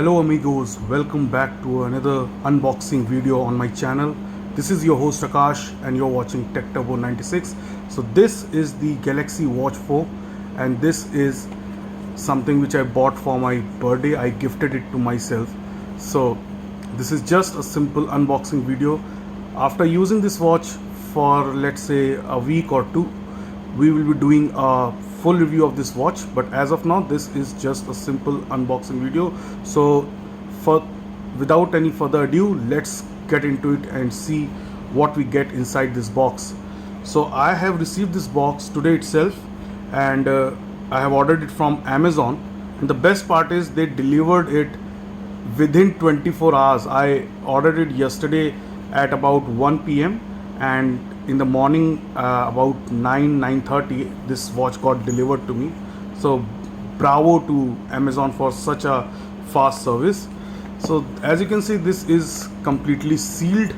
Hello amigos, welcome back to another unboxing video on my channel. This is your host Akash and you're watching Tech Turbo 96. So this is the Galaxy Watch 4 and this is something which I bought for my birthday. I gifted it to myself. So this is just a simple unboxing video. After using this watch for let's say a week or two, we will be doing a full review of this watch, but as of now this is just a simple unboxing video. So without any further ado, let's get into it and see what we get inside this box. So I have received this box today itself and I have ordered it from Amazon, and the best part is they delivered it within 24 hours. I ordered it yesterday at about 1 p.m. and in the morning about 9:30 this watch got delivered to me. So bravo to Amazon for such a fast service. So as you can see, this is completely sealed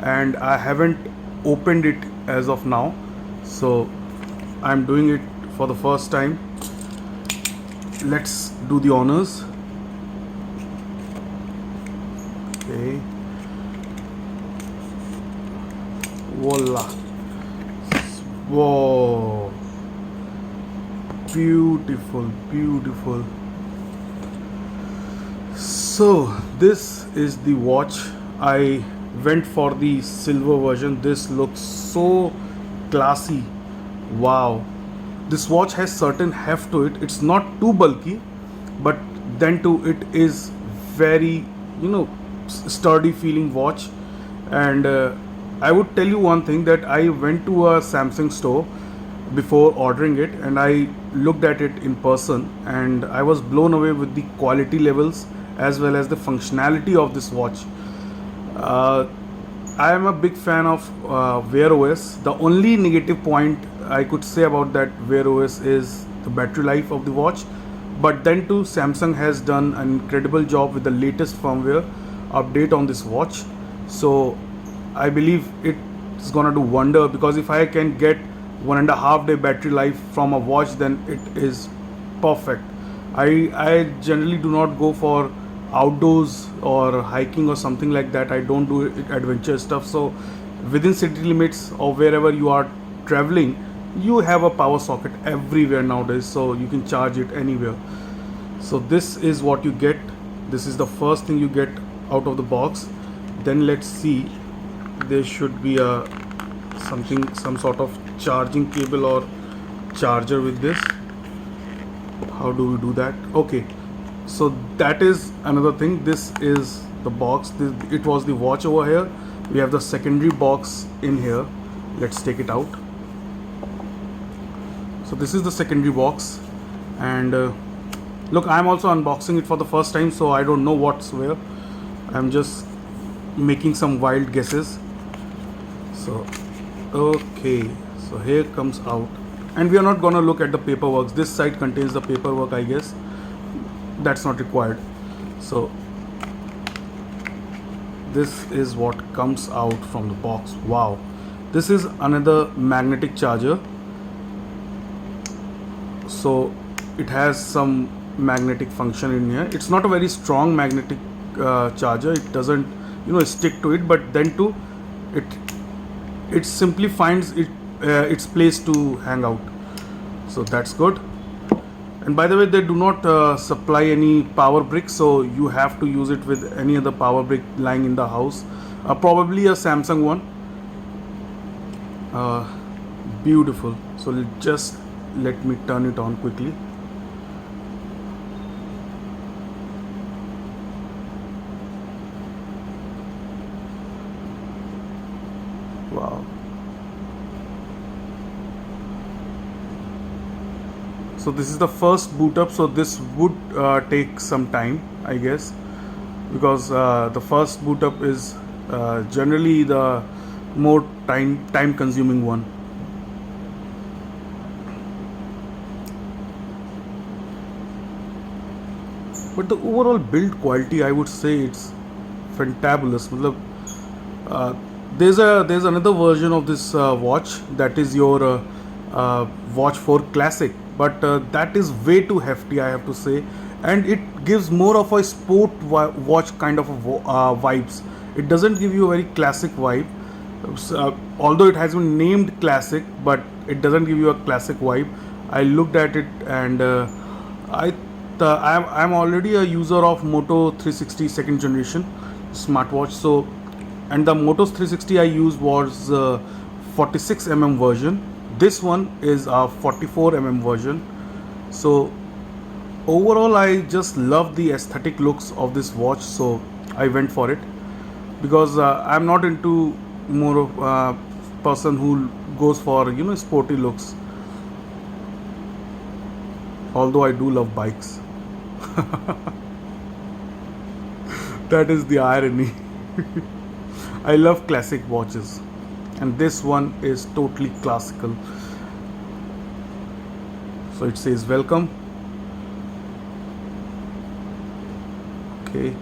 and I haven't opened it as of now, so I'm doing it for the first time. Let's do the honors. Okay, voila. Whoa, beautiful. So this is the watch. I went for the silver version. This looks so classy. Wow, this watch has certain heft to it. It's not too bulky, but then too it is very sturdy feeling watch. And I would tell you one thing, that I went to a Samsung store before ordering it and I looked at it in person and I was blown away with the quality levels as well as the functionality of this watch. I am a big fan of Wear OS. The only negative point I could say about that Wear OS is the battery life of the watch, but then too Samsung has done an incredible job with the latest firmware update on this watch. So I believe it's gonna do wonder, because if I can get 1.5 day battery life from a watch, then it is perfect. I generally do not go for outdoors or hiking or something like that. I don't do adventure stuff. So within city limits or wherever you are traveling, you have a power socket everywhere nowadays, so you can charge it anywhere. So this is what you get. This is the first thing you get out of the box. Then let's see, there should be some sort of charging cable or charger with this. How do we do that? Okay, so that is another thing. This is the box. It was the watch over here. We have the secondary box in here. Let's take it out. So this is the secondary box, and look, I'm also unboxing it for the first time, so I don't know what's where. I'm just making some wild guesses. So okay, so here comes out, and we are not gonna look at the paperwork. This side contains the paperwork, I guess. That's not required. So this is what comes out from the box. Wow, this is another magnetic charger. So it has some magnetic function in here. It's not a very strong magnetic charger. It doesn't stick to it, but then too it simply finds its place to hang out. So that's good. And by the way, they do not supply any power brick, so you have to use it with any other power brick lying in the house, probably a Samsung one. Beautiful. So just let me turn it on quickly. Wow. So this is the first boot up, so this would take some time, I guess, because the first boot up is generally the more time consuming one. But the overall build quality, I would say it's fantabulous. There's another version of this watch, that is your Watch 4 Classic, but that is way too hefty, I have to say, and it gives more of a sport watch kind of a vibes. It doesn't give you a very classic vibe. Although it has been named classic, but it doesn't give you a classic vibe. I looked at it and I'm already a user of Moto 360 second generation smartwatch. So, and the Moto 360 I used was 46 version. This one is a 44 version. So overall, I just love the aesthetic looks of this watch, so I went for it because I'm not into more of a person who goes for sporty looks. Although I do love bikes. That is the irony. I love classic watches, and this one is totally classical. So it says welcome. Okay.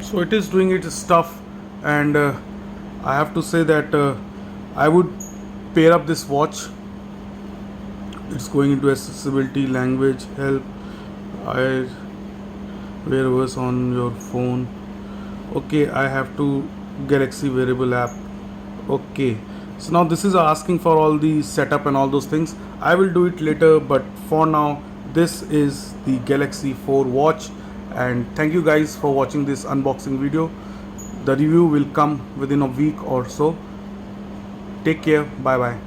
So it is doing its stuff, and I have to say that I would pair up this watch. It's going into accessibility, language, help, I wearables on your phone. Okay, I have to Galaxy wearable app. Okay, so now this is asking for all the setup and all those things. I will do it later, but for now this is the Galaxy 4 watch, and thank you guys for watching this unboxing video. The review will come within a week or so. Take care. Bye bye.